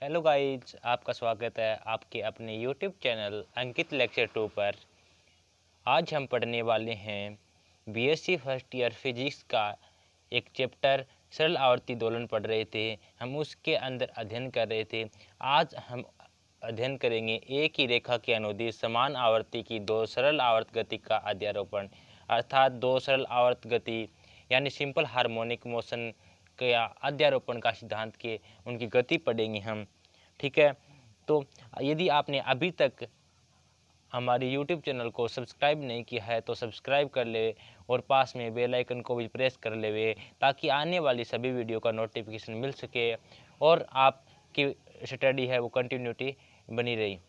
Hello guys, आपका स्वागत है आपके अपने यूट्यूब चैनल अंकित लेक्चर 2 पर। आज हम पढ़ने वाले हैं बीएससी फर्स्ट ईयर फिजिक्स का एक चैप्टर सरल आवर्ती दोलन पढ़ रहे थे। हम उसके अंदर अध्ययन कर रहे थे। आज हम अध्ययन करेंगे एक ही रेखा के अनुदिश समान आवर्ती की दो सरल आवर्त गति का अध्यारोपण, अर्थात दो सरल आवर्त गति यानी सिंपल हार्मोनिक मोशन का अध्यारोपण का सिद्धांत के उनकी गति पढ़ेंगे हम। ठीक है, तो यदि आपने अभी तक हमारे YouTube चैनल को सब्सक्राइब नहीं किया है तो सब्सक्राइब कर ले और पास में बेल आइकन को भी प्रेस कर ले, ताकि आने वाली सभी वीडियो का नोटिफिकेशन मिल सके और आपकी स्टडी है वो कंटिन्यूटी बनी रही।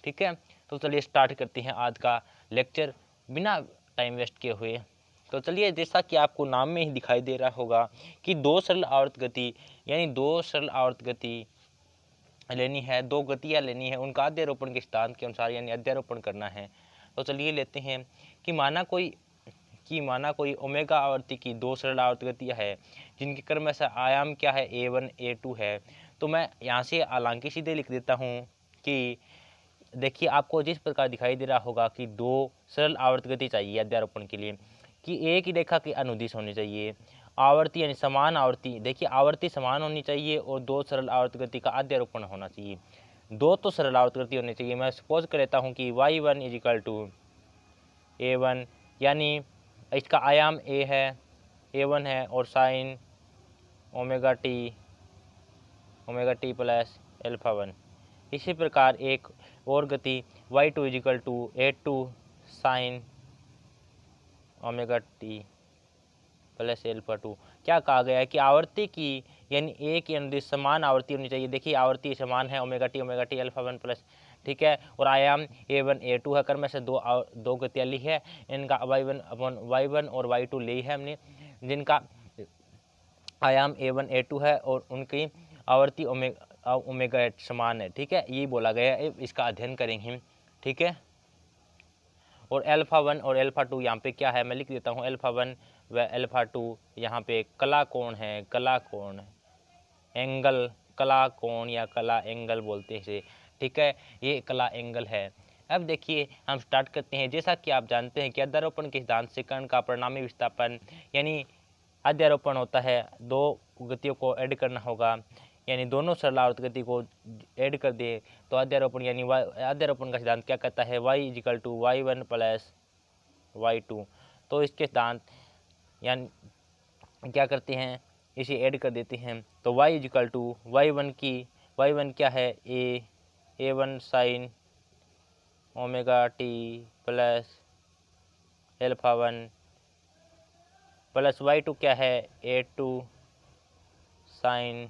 ठीक है, तो चलिए स्टार्ट करते हैं आज का लेक्चर बिना टाइम वेस्ट किए हुए। तो चलिए, जैसा कि आपको नाम में ही दिखाई दे रहा होगा कि दो सरल आवर्त गति यानी दो सरल आवर्त गति लेनी है, दो गतियाँ लेनी है, उनका अध्यारोपण के सिद्धांत के अनुसार यानी अध्यारोपण करना है। तो चलिए लेते हैं कि माना कोई ओमेगा आवर्ती की दो सरल आवर्त गतियाँ है जिनके क्रमशः आयाम क्या है, A1 A2 है। तो मैं यहाँ से हालांकि सीधे लिख देता हूँ कि देखिए, आपको जिस प्रकार दिखाई दे रहा होगा कि दो सरल आवर्त गति चाहिए अध्यारोपण के लिए कि एक ही रेखा के अनुदिश होनी चाहिए, आवर्ती यानी समान आवर्ती। देखिए, आवर्ती समान होनी चाहिए और दो सरल आवर्त गति का अध्यारोपण होना चाहिए। दो तो सरल आवर्त गति होनी चाहिए। मैं सपोज कर लेता हूँ कि y1 इजिकल टू A1 यानी इसका आयाम A है, A1 है और sine omega T plus alpha 1। इसी प्रकार एक और गति y2 is equal to A2 sine omega T plus alpha 2। क्या कहा गया है कि आवर्ती की यानी एक के अनुदिश समान आवर्ती होनी चाहिए। देखिए, आवर्ती समान है ओमेगा टी अल्फा 1 प्लस, ठीक है, और आयाम A1 A2 है। क्रम से दो गतियाँ ली है, इनका y1 और y2 ली है हमने, जिनका आयाम A1 A2 है और उनकी आवर्ती ओमेगा समान है। ठीक है, ये बोला गया है, इसका अध्ययन करेंगे। ठीक है, और अल्फा 1 और अल्फा 2 यहाँ पे क्या है मैं लिख देता हूँ। अल्फा 1 व अल्फा 2 यहाँ पे कला कोण है, कला कोण एंगल, कला कोण या कला एंगल बोलते हैं इसे। ठीक है, ये कला एंगल है। अब देखिए, हम स्टार्ट करते हैं। जैसा कि आप जानते हैं कि अध्यारोपण के सिद्धांत से कण का परिणामी विस्थापन यानी अध्यारोपण होता है, दो गतियों को ऐड करना होगा, यानी दोनों सरल आवर्त गति को ऐड कर दिए तो अध्यारोपण यानी अध्यारोपण का सिद्धांत क्या कहता है, y is equal to y1 plus y2। तो इसके सिद्धांत यानी क्या करते हैं, इसे ऐड कर देते हैं। तो y इजिकल टू y1 क्या है, A1 sine omega T plus alpha 1 plus y2 क्या है, A2 sine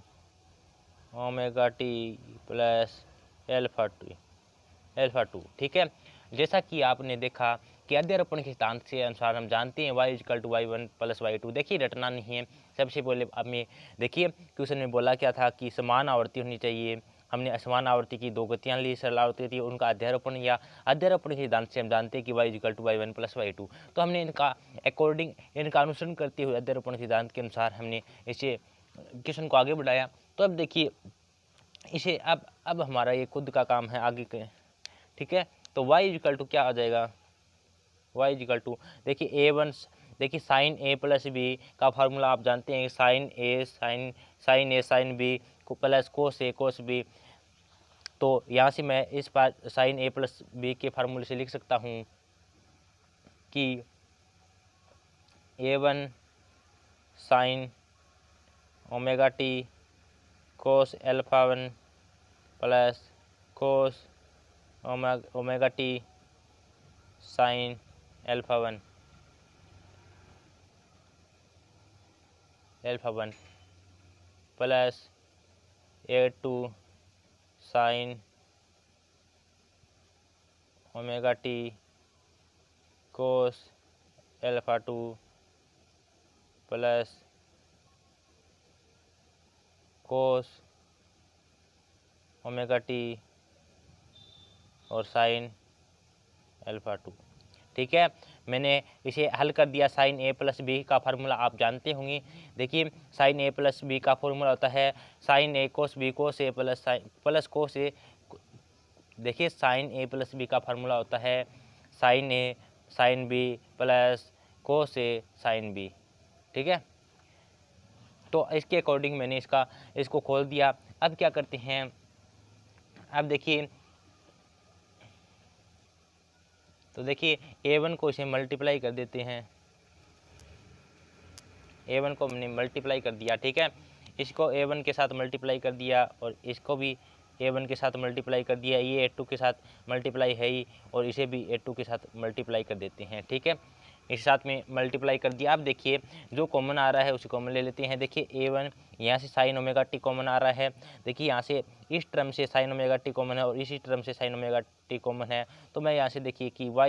omega T plus alpha 2। ठीक है, जैसा कि आपने देखा कि अध्यारोपण के सिद्धांत के अनुसार हम जानते हैं y is equal to y1 plus y2। देखिए, रटना नहीं है। सबसे पहले हमें देखिए क्वेश्चन में बोला क्या था कि समान आवर्ती होनी चाहिए। हमने असमान आवर्ती की दो गतियाँ ली, सरल आवर्ती थी, उनका अध्यारोपण या अध्यारोपण के सिद्धांत से हम जानते हैं कि y is equal to y1 plus y2। तो हमने इनका अनुसरण करते हुए अध्यारोपण सिद्धांत के अनुसार हमने इसे क्वेश्चन को आगे बढ़ाया। तो अब देखिए इसे अब हमारा ये खुद का काम है आगे के। ठीक है, तो y इजिकल टू क्या आ जाएगा, y इजिकल टू देखिए A1, देखिए साइन A प्लस बी का फार्मूला आप जानते हैं, साइन ए साइन बी को plus cos A cos B. तो यहाँ से मैं इस बार साइन A प्लस बी के फार्मूले से लिख सकता हूँ कि A1 sine omega t cos alpha 1 plus cos omega t sine alpha 1 plus A2 sine omega t cos alpha 2 plus cos omega t और साइन अल्फा 2। ठीक है, मैंने इसे हल कर दिया। साइन ए प्लस बी का फार्मूला आप जानते होंगे। देखिए साइन ए प्लस बी का फार्मूला होता है sine A cos B cos A plus cos ए। देखिए साइन ए प्लस बी का फार्मूला होता है sine A sine B plus cos A sine B. ठीक है, तो इसके अकॉर्डिंग मैंने इसको खोल दिया। अब क्या करते हैं, अब देखिए, तो देखिए a1 को इसे मल्टीप्लाई कर देते हैं। a1 को हमने मल्टीप्लाई कर दिया। ठीक है, इसको a1 के साथ मल्टीप्लाई कर दिया और इसको भी a1 के साथ मल्टीप्लाई कर दिया। ये a2 के साथ मल्टीप्लाई है ही, और इसे भी a2 के साथ मल्टीप्लाई कर देते हैं। ठीक है, इस साथ में मल्टीप्लाई कर दिया। अब देखिए जो कॉमन आ रहा है उसे कॉमन ले लेते हैं। देखिए a1 यहाँ से साइन ओमेगा टी कॉमन आ रहा है। देखिए यहाँ से इस टर्म से साइन ओमेगा टी कॉमन है और इसी टर्म से साइन ओमेगा टी कॉमन है। तो मैं यहाँ से देखिए कि y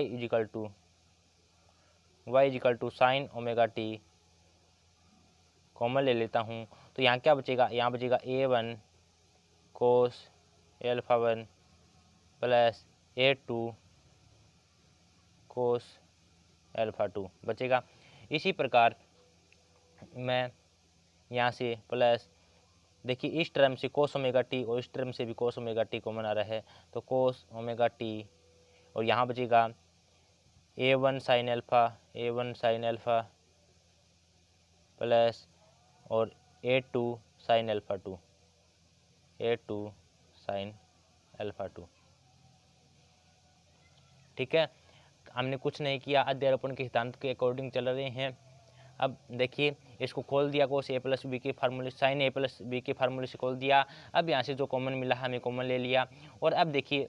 is equal to sine omega t common ले लेता हूँ। तो यहाँ क्या बचेगा, यहाँ बचेगा a1 कोस एल्फा 1 प्लस a2 कोस एल्फा 2 बचेगा। इसी प्रकार मैं यहाँ से प्लस, देखिए इस टर्म से कोस ओमेगा टी और इस टर्म से भी कोस ओमेगा टी कॉमन आ रहा है, तो कोस ओमेगा टी, और यहाँ बचेगा a1 साइन एल्फा प्लस और a2 साइन एल्फा 2। ठीक है, हमने कुछ नहीं किया, अध्यारोपण के सिद्धांत के अकॉर्डिंग चल रहे हैं। अब देखिए इसको खोल दिया, कोस ए प्लस बी के फार्मूले, साइन ए प्लस बी के फार्मूले से खोल दिया। अब यहाँ से जो कॉमन मिला हमें कॉमन ले लिया। और अब देखिए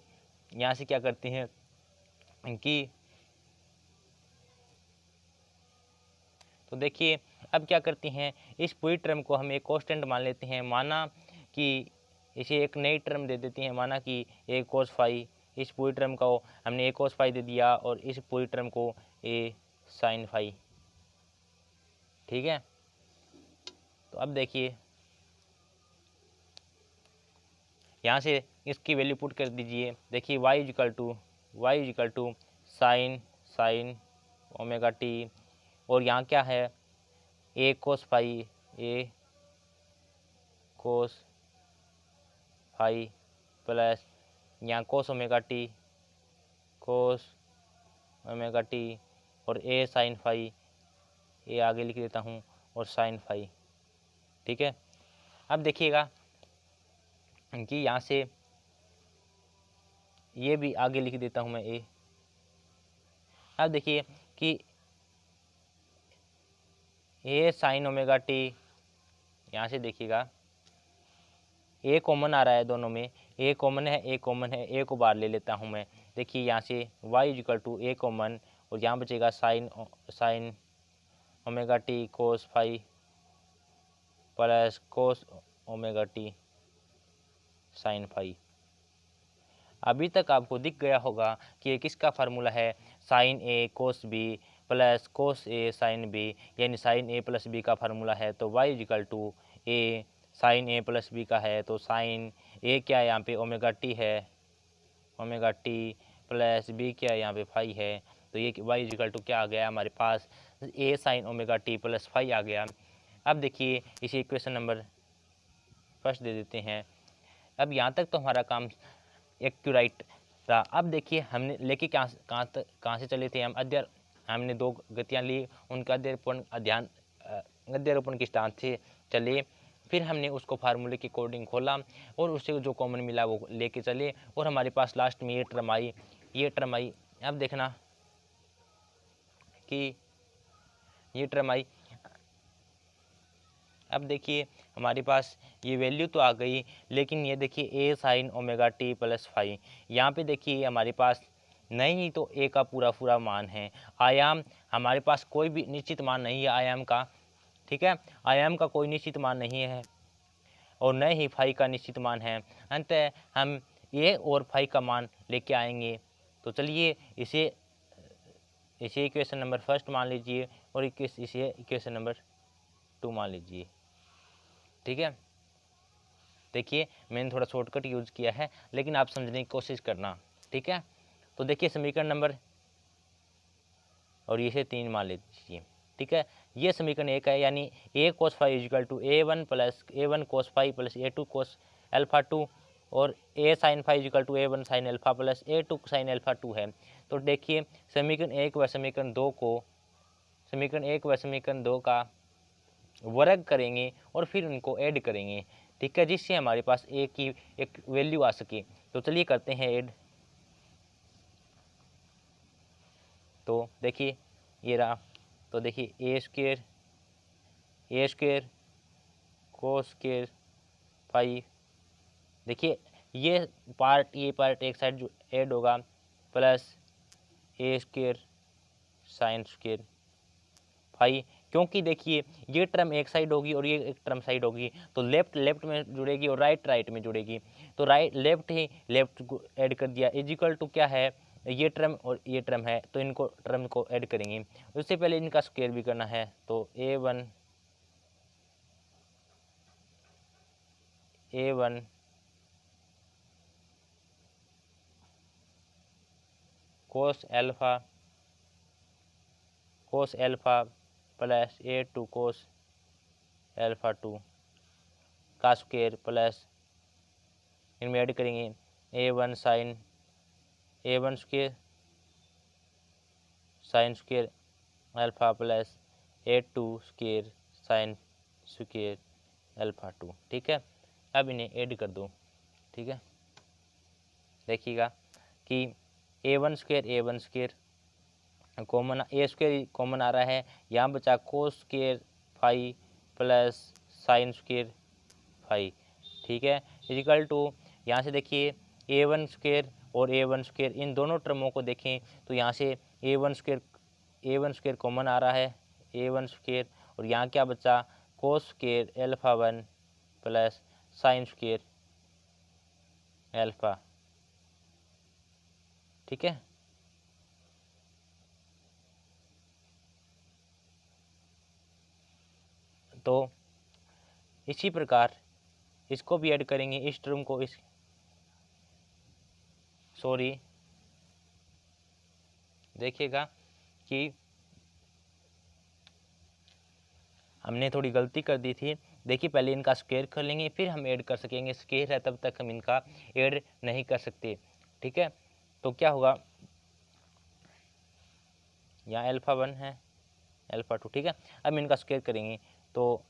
यहाँ से क्या करते हैं कि, तो देखिए अब क्या करते हैं, इस पूरी टर्म को हम एक कांस्टेंट मान लेते हैं। माना कि इसे एक नई टर्म दे देते हैं, माना कि ए कोस फाई, इस पूरी टर्म को हमने ए कोस फाई दे दिया और इस पूरी टर्म को ए साइन फाई। ठीक है, तो अब देखिए यहाँ से इसकी वैल्यू पुट कर दीजिए। देखिए y is equal to sine omega t, और यहाँ क्या है ए कोस फाई प्लस यहाँ कोस ओमेगा टी और ए साइन फाई, ए आगे लिख देता हूँ, और साइन फाई। ठीक है, अब देखिएगा कि यहाँ से ये भी आगे लिख देता हूँ मैं ए। अब देखिए कि ए साइन ओमेगा टी, यहाँ से देखिएगा ए कॉमन आ रहा है, दोनों में ए कॉमन है, ए को बाहर ले लेता हूँ मैं। देखिए यहाँ से y is equal to A common, और यहाँ बचेगा sine omega t cos phi plus cos omega t sine phi. अभी तक आपको दिख गया होगा कि ये किसका फार्मूला है, sine A cos B plus cos A sine B, यानी साइन ए प्लस बी का फार्मूला है। तो y is equal to A sine A plus B का है, तो साइन ए क्या है यहाँ पे ओमेगा टी है, ओमेगा टी प्लस बी क्या है यहाँ पे फाई है। तो ये y इजिकल टू क्या आ गया हमारे पास, A sine omega T plus phi आ गया। अब देखिए इसे इक्वेशन नंबर फर्स्ट दे देते हैं। अब यहाँ तक तो हमारा काम एक्यूराइट रहा। अब देखिए हमने लेके कहाँ से चले थे हम, हमने दो गतियाँ ली, उनका अध्यारोपण के स्थान से चले। फिर हमने उसको फार्मूले के अकॉर्डिंग खोला और उससे जो कॉमन मिला वो लेके चले, और हमारे पास लास्ट में ये टर्म आई। अब देखना कि ये टर्म आई। अब देखिए हमारे पास ये वैल्यू तो आ गई, लेकिन ये देखिए A sine omega T plus phi, यहाँ पे देखिए हमारे पास नहीं तो ए का पूरा मान है। आयाम हमारे पास कोई भी निश्चित मान नहीं है आयाम का। ठीक है, आयाम का कोई निश्चित मान नहीं है और न ही फाई का निश्चित मान है। अंततः हम ए और फाई का मान लेके आएंगे। तो चलिए इसे इक्वेशन नंबर फर्स्ट मान लीजिए और इसे इक्वेशन नंबर 2 मान लीजिए। ठीक है, देखिए मैंने थोड़ा शॉर्टकट यूज़ किया है, लेकिन आप समझने की कोशिश करना। ठीक है, तो देखिए समीकरण नंबर और इसे 3 मान लीजिए। ठीक है, ये समीकरण 1 है, यानी a cos phi is equal to a1 plus a1 cos phi plus a2 cos alpha 2 और a sin phi is equal to a1 sin alpha plus a2 sin alpha 2 है। तो देखिए समीकरण 1 व समीकरण 2 को समीकरण 2 का वर्ग करेंगे और फिर उनको ऐड करेंगे। ठीक है, जिससे हमारे पास a की एक वैल्यू आ सके। तो चलिए करते हैं ऐड। तो देखिए ये रहा, तो देखिए ए स्क्वेयर कोस स्क्वेयर फाई, देखिए ये पार्ट एक साइड जो ऐड होगा प्लस ए स्क्वेयर साइन स्क्वेयर फाई, क्योंकि देखिए ये टर्म एक साइड होगी और ये एक टर्म साइड होगी, तो लेफ्ट में जुड़ेगी और राइट में जुड़ेगी। तो लेफ्ट को ऐड कर दिया इजिकल टू क्या है, ये टर्म और ये टर्म है, तो इनको टर्म को ऐड करेंगे। उससे पहले इनका स्क्वायर भी करना है, तो a1 cos alpha plus a2 cos alpha 2 का स्क्वायर प्लस इनमें ऐड करेंगे a1 square sine square alpha plus a2 square sine square alpha 2। ठीक है, अब इन्हें ऐड कर दो। ठीक है, देखिएगा कि a1 square common, A square common आ रहा है, यहाँ बचा cos square phi plus sine square phi. ठीक है, इजिकल टू यहाँ से देखिए a1 स्क्वायर और a1 स्क्वायर इन दोनों टर्मों को देखें तो यहाँ से a1 स्क्वायर कॉमन आ रहा है, a1 स्क्वायर, और यहाँ क्या बचा cos square alpha 1 plus sine square alpha. ठीक है, तो इसी प्रकार इसको भी ऐड करेंगे, इस टर्म को देखिएगा कि हमने थोड़ी गलती कर दी थी। देखिए पहले इनका स्क्वायर कर लेंगे फिर हम ऐड कर सकेंगे, स्क्वायर है तब तक हम इनका ऐड नहीं कर सकते। ठीक है, तो क्या होगा, यहाँ अल्फा 1 है अल्फा 2। ठीक है, अब इनका स्क्वायर करेंगे तो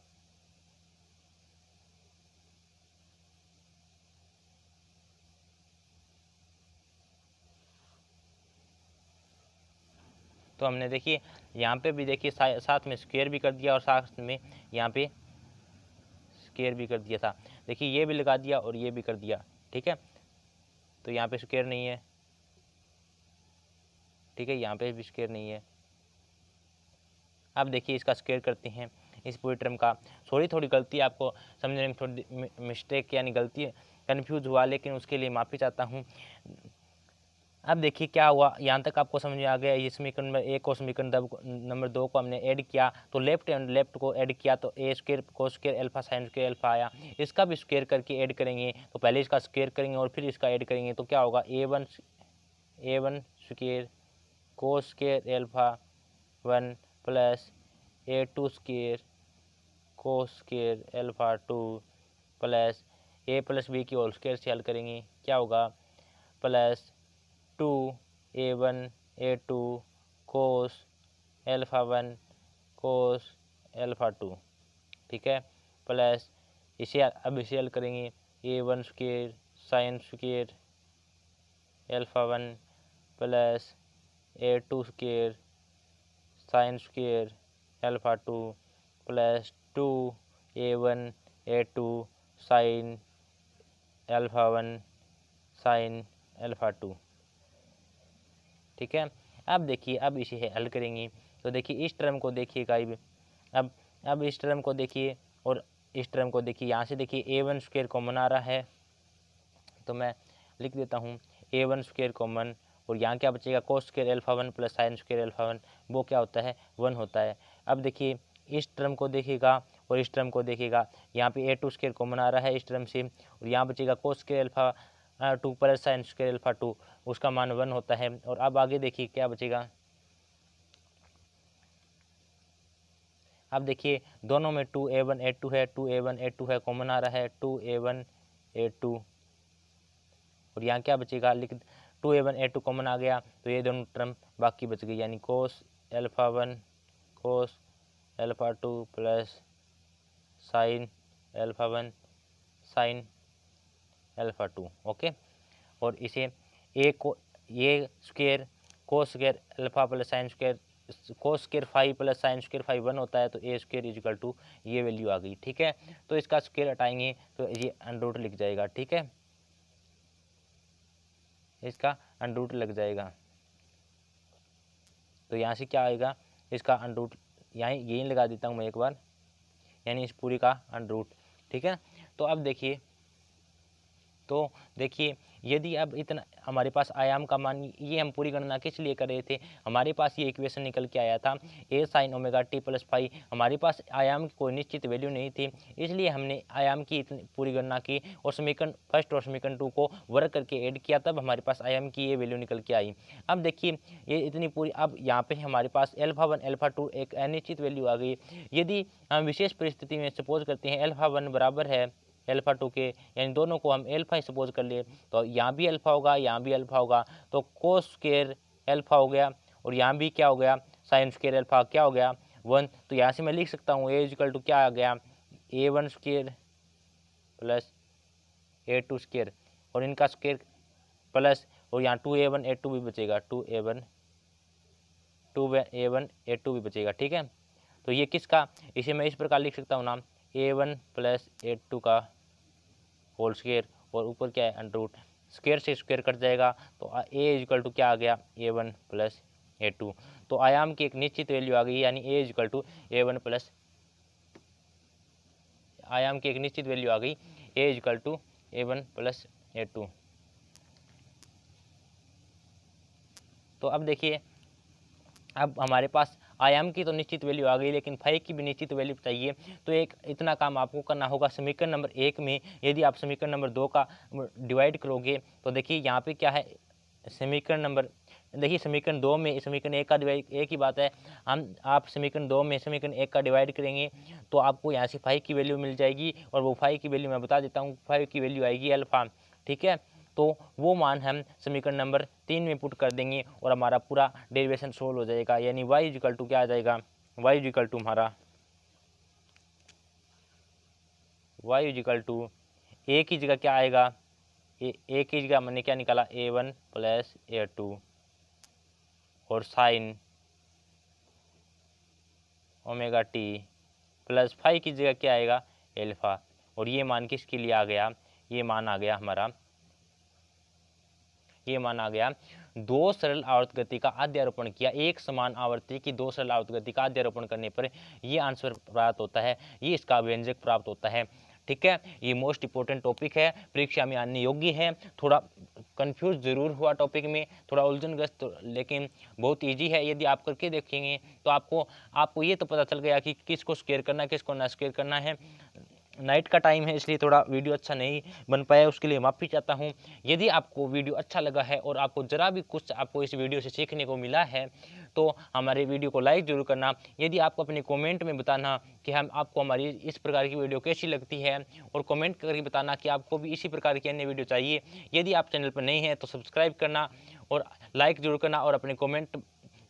हमने देखिए यहाँ पे भी देखिए साथ में स्क्वायर भी कर दिया और साथ में यहाँ पे स्क्वायर भी कर दिया था। देखिए ये भी लगा दिया और ये भी कर दिया। ठीक है, तो यहाँ पे स्क्वायर नहीं है। ठीक है, यहाँ पे भी स्क्वायर नहीं है। अब देखिए इसका स्क्वायर करते हैं इस पूरी टर्म का। थोड़ी गलती आपको समझने में थोड़ी मिस्टेक यानी गलती कन्फ्यूज हुआ, लेकिन उसके लिए माफ़ी चाहता हूँ। अब देखिए क्या हुआ, यहाँ तक आपको समझ में आ गया। ये समीकरण नंबर 1 और समीकरण नंबर 2 को हमने ऐड किया, तो लेफ्ट को ऐड किया तो A square cos square alpha sine square alpha आया। इसका भी स्क्वायर करके ऐड करेंगे, तो पहले इसका स्क्वायर करेंगे और फिर इसका ऐड करेंगे, तो क्या होगा a1 square cos square alpha 1 plus a2 square cos square alpha 2 plus a plus B की होल स्क्वायर से हल करेंगे, क्या होगा plus 2a1 a2 cos alpha 1 cos alpha 2। ठीक है, प्लस इसे अब इसे हल करेंगे a1 square sine square alpha 1 plus a2 square sine square alpha 2 plus 2a1 a2 sign alpha 1 sign alpha 2। ठीक है, अब देखिए अब इसे हल करेंगे, तो देखिए इस टर्म को देखिएगा, अब इस टर्म को देखिए और इस टर्म को देखिए। यहाँ से देखिए a1 स्क्वायर कॉमन आ रहा है, तो मैं लिख देता हूँ a1 स्क्वायर कॉमन, और यहाँ क्या बचेगा कोस square alpha 1 plus sine square alpha 1, वो क्या होता है 1 होता है। अब देखिए इस टर्म को देखिएगा और इस टर्म को देखिएगा, यहाँ पे a2 स्क्वायर कॉमन आ रहा है इस टर्म से, और यहाँ बचेगा कोस square alpha 2 plus sine square alpha 2, उसका मान 1 होता है। और अब आगे देखिए क्या बचेगा, अब देखिए दोनों में 2a1a2 है, 2a1a2 है, कॉमन आ रहा है 2a1a2, और यहाँ क्या बचेगा, लिख 2a1a2 कॉमन आ गया तो ये दोनों टर्म बाकी बच गई, यानी cos α1 cos α2 plus sin α1 sin α2। Okay, और इसे ए को ये square cos square alpha plus sine square cos square five plus sine square five 1 होता है, तो ए स्क्वेयर इजिकल टू ये वैल्यू आ गई। ठीक है, तो इसका स्क्वेयर हटाएंगे तो ये अंडर लिख जाएगा। ठीक है, इसका अंडर लग जाएगा, तो यहाँ से क्या आएगा, इसका अंडर यहाँ यही लगा देता हूँ मैं एक बार, यानी इस पूरी का अंडर। ठीक है, तो अब देखिए यदि अब इतना हमारे पास आयाम का मान, ये हम पूरी गणना किस लिए कर रहे थे, हमारे पास ये इक्वेशन निकल के आया था a sin omega t plus phi, हमारे पास आयाम की कोई निश्चित वैल्यू नहीं थी, इसलिए हमने आयाम की इतनी पूरी गणना की और समीकरण फर्स्ट और समीकरण 2 को वर्क करके ऐड किया, तब हमारे पास आयाम की ये वैल्यू निकल के आई। अब देखिए ये इतनी पूरी, अब यहाँ पे हमारे पास α1 α2 एक अनिश्चित वैल्यू आ गई। यदि हम विशेष परिस्थिति में सपोज करते हैं α1 बराबर है α2 के, यानी दोनों को हम अल्फा सपोज कर लिए, तो यहाँ भी अल्फा होगा, यहाँ भी अल्फा होगा, तो कोस स्क्वायर अल्फा हो गया, और यहाँ भी क्या हो गया, साइन स्क्वायर अल्फा क्या हो गया 1। तो यहाँ से मैं लिख सकता हूँ a इक्वल टू क्या आ गया, a1 square plus a2 square, और इनका स्क्वायर प्लस, और यहाँ 2a1 a2 भी बचेगा, 2a1 a2 भी बचेगा। ठीक है, तो ये किसका, इसे मैं इस प्रकार लिख सकता हूँ नाम a1 प्लस a2 का होल स्क्वायर, और ऊपर क्या है अंडर रूट, स्क्वायर से स्क्वायर कट जाएगा, तो a इक्वल टू क्या आ गया a1 प्लस a2। तो आयाम की एक निश्चित वैल्यू आ गई, यानी a equal to a1 plus, आयाम की एक निश्चित वैल्यू आ गई a equal to a1 plus a2। तो अब देखिए, अब हमारे पास आयाम की तो निश्चित वैल्यू आ गई, लेकिन फाई की भी निश्चित वैल्यू चाहिए, तो एक इतना काम आपको करना होगा। समीकरण नंबर 1 में यदि आप समीकरण नंबर 2 का डिवाइड करोगे, तो देखिए यहाँ पे क्या है, समीकरण नंबर, देखिए समीकरण 2 में समीकरण 1 का डिवाइड, एक ही बात है, आप समीकरण 2 में समीकरण 1 का डिवाइड करेंगे तो आपको यहाँ से फाई की वैल्यू मिल जाएगी, और वो फाई की वैल्यू मैं बता देता हूँ, फाई की वैल्यू आएगी अल्फा। ठीक है, तो वो मान हम समीकरण नंबर 3 में पुट कर देंगे और हमारा पूरा डेरिवेशन सोल्व हो जाएगा, यानी y इक्वल टू क्या आ जाएगा, y इक्वल टू हमारा y इक्वल टू a की जगह क्या आएगा, a की जगह मैंने क्या निकाला a1 प्लस a2, और sine omega t plus phi की जगह क्या आएगा एल्फा, और ये मान किसके लिए आ गया, ये मान आ गया हमारा, ये मान आ गया दो सरल आवर्त गति का अध्यारोपण किया, एक समान आवर्ती की दो सरल आवर्त गति का अध्यारोपण करने पर ये आंसर प्राप्त होता है, ये इसका व्यंजक प्राप्त होता है। ठीक है, ये मोस्ट इंपोर्टेंट टॉपिक है, परीक्षा में आने योग्य है। थोड़ा कंफ्यूज जरूर हुआ टॉपिक में, थोड़ा उलझनग्रस्त, लेकिन बहुत इजी है। यदि आप करके देखेंगे तो आपको ये तो पता चल गया कि किसको स्क्वायर करना है, किसको ना स्क्वायर करना है। नाइट का टाइम है इसलिए थोड़ा वीडियो अच्छा नहीं बन पाया, उसके लिए माफ़ी चाहता हूँ। यदि आपको वीडियो अच्छा लगा है और आपको ज़रा भी कुछ आपको इस वीडियो से सीखने को मिला है तो हमारे वीडियो को लाइक ज़रूर करना। यदि आपको अपने कमेंट में बताना कि आपको हमारी इस प्रकार की वीडियो कैसी लगती है, और कमेंट करके बताना कि आपको भी इसी प्रकार की अन्य वीडियो चाहिए। यदि आप चैनल पर नहीं हैं तो सब्सक्राइब करना और लाइक ज़रूर करना, और अपने कमेंट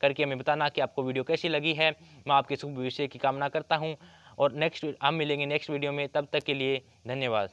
करके हमें बताना कि आपको वीडियो कैसी लगी है। मैं आपके शुभ भविष्य की कामना करता हूँ, और हम मिलेंगे नेक्स्ट वीडियो में, तब तक के लिए धन्यवाद।